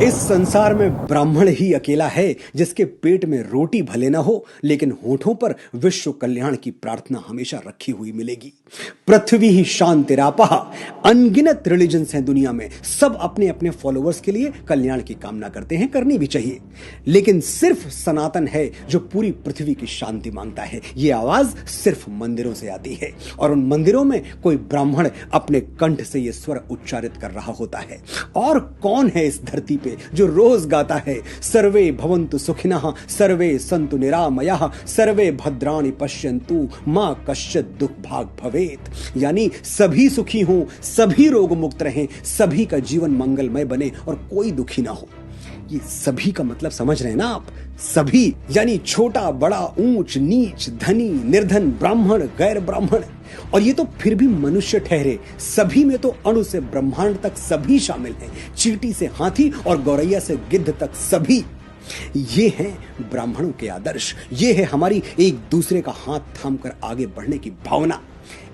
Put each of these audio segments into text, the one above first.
इस संसार में ब्राह्मण ही अकेला है जिसके पेट में रोटी भले ना हो लेकिन होठों पर विश्व कल्याण की प्रार्थना हमेशा रखी हुई मिलेगी। पृथ्वी ही शांतिरापः। अनगिनत रिलीजन्स हैं दुनिया में, सब अपने अपने फॉलोअर्स के लिए कल्याण की कामना करते हैं, करनी भी चाहिए, लेकिन सिर्फ सनातन है जो पूरी पृथ्वी की शांति मांगता है। यह आवाज सिर्फ मंदिरों से आती है और उन मंदिरों में कोई ब्राह्मण अपने कंठ से यह स्वर उच्चारित कर रहा होता है। और कौन है इस धरती पे जो रोज गाता है सर्वे भवन्तु सुखिनः सर्वे सन्तु निरामयाः सर्वे भद्राणि पश्यन्तु मां कश्चित् दुख भाग भवेत, यानी सभी सुखी हों, सभी रोग मुक्त रहें, सभी का जीवन मंगलमय बने और कोई दुखी ना हो। ये सभी का मतलब समझ रहे हैं ना आप? सभी यानी छोटा बड़ा, ऊंच नीच, धनी निर्धन, ब्राह्मण गैर ब्राह्मण, और ये तो फिर भी मनुष्य ठहरे, सभी में तो अणु से ब्रह्मांड तक सभी शामिल हैं, चींटी से हाथी और गौरैया से गिद्ध तक सभी। ये हैं ब्राह्मणों के आदर्श, ये है हमारी एक दूसरे का हाथ थामकर आगे बढ़ने की भावना।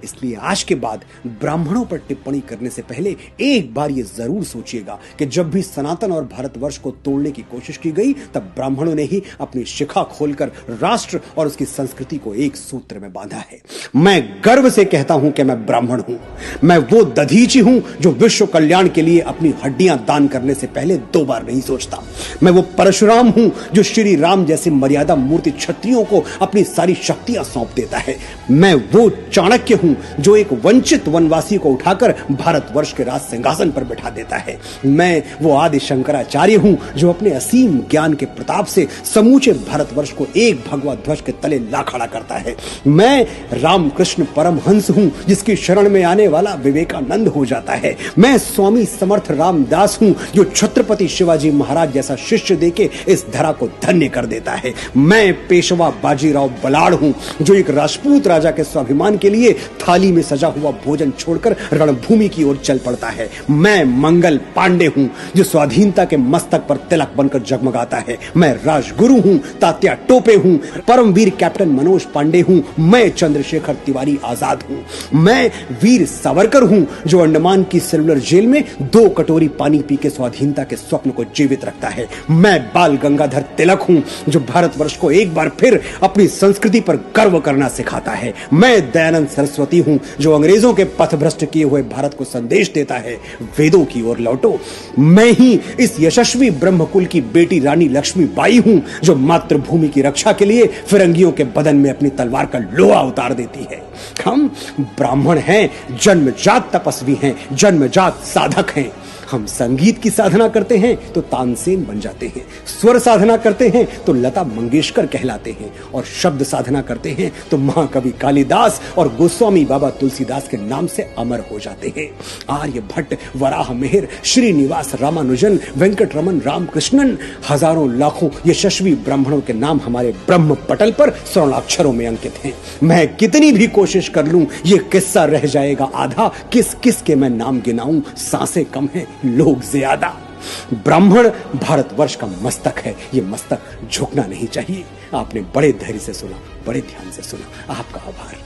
इसलिए आज के बाद ब्राह्मणों पर टिप्पणी करने से पहले एक बार यह जरूर सोचिएगा कि जब भी सनातन और भारतवर्ष को तोड़ने की कोशिश की गई तब ब्राह्मणों ने ही अपनी शिखा खोलकर राष्ट्र और उसकी संस्कृति को एक सूत्र में बांधा है। मैं गर्व से कहता हूं कि मैं ब्राह्मण हूं। मैं वो दधीची हूं जो विश्व कल्याण के लिए अपनी हड्डियां दान करने से पहले 2 बार नहीं सोचता। मैं वो परशुराम हूं जो श्री राम जैसी मर्यादा मूर्ति क्षत्रियों को अपनी सारी शक्तियां सौंप देता है। मैं वो चाणक्य हूं जो एक वंचित वनवासी को उठाकर भारतवर्ष के राज सिंहासन पर बिठा देता है। मैं वो आदि शंकराचार्य हूं जो अपने असीम ज्ञान के प्रताप से समूचे भारतवर्ष को एक भगवा ध्वज के तले ला खड़ा करता है। मैं रामकृष्ण परमहंस हूं जिसकी शरण में आने वाला विवेकानंद हो जाता है। मैं स्वामी समर्थ रामदास हूं जो छत्रपति शिवाजी महाराज जैसा शिष्य देके इस धरा को धन्य कर देता है। मैं पेशवा बाजीराव बलाड़ हूं जो एक राजपूत राजा के स्वाभिमान के लिए थाली में सजा हुआ भोजन छोड़कर रणभूमि की ओर चल पड़ता है। मैं मंगल पांडे हूं जो स्वाधीनता के मस्तक पर तिलक बनकर जगमगाता है। मैं राजगुरु हूं, तात्या टोपे हूं, परमवीर कैप्टन मनोज पांडे हूं। मैं चंद्रशेखर तिवारी आजाद हूं। मैं वीर सावरकर हूं जो अंडमान की सेलुलर जेल में 2 कटोरी पानी पी के स्वाधीनता के स्वप्न को जीवित रखता है। मैं बाल गंगाधर तिलक हूं जो भारतवर्ष को एक बार फिर अपनी संस्कृति पर गर्व करना सिखाता है। मैं दयानंद सरस्वती हूं जो अंग्रेजों के पथभ्रष्ट किए हुए भारत को संदेश देता है, वेदों की ओर लौटो। मैं ही इस यशस्वी ब्रह्मकुल की बेटी रानी लक्ष्मीबाई हूं जो मातृभूमि की रक्षा के लिए फिरंगियों के बदन में अपनी तलवार का लोहा उतार देती है। हम ब्राह्मण हैं, जन्मजात तपस्वी हैं, जन्मजात साधक हैं। हम संगीत की साधना करते हैं तो तानसेन बन जाते हैं, स्वर साधना करते हैं तो लता मंगेशकर कहलाते हैं, और शब्द साधना करते हैं तो महाकवि कालिदास और गोस्वामी बाबा तुलसीदास के नाम से अमर हो जाते हैं। आर्यभट्ट, वराह मिहिर, श्रीनिवास रामानुजन, वेंकट रमन रामकृष्णन, हजारों लाखों यशस्वी ब्राह्मणों के नाम हमारे ब्रह्म पटल पर स्वर्णाक्षरों में अंकित हैं। मैं कितनी भी कोशिश कर लूं ये किस्सा रह जाएगा आधा। किस किस के मैं नाम गिनाऊं, सांसें कम है, लोग ज्यादा। ब्राह्मण भारतवर्ष का मस्तक है, ये मस्तक झुकना नहीं चाहिए। आपने बड़े धैर्य से सुना, बड़े ध्यान से सुना, आपका आभार।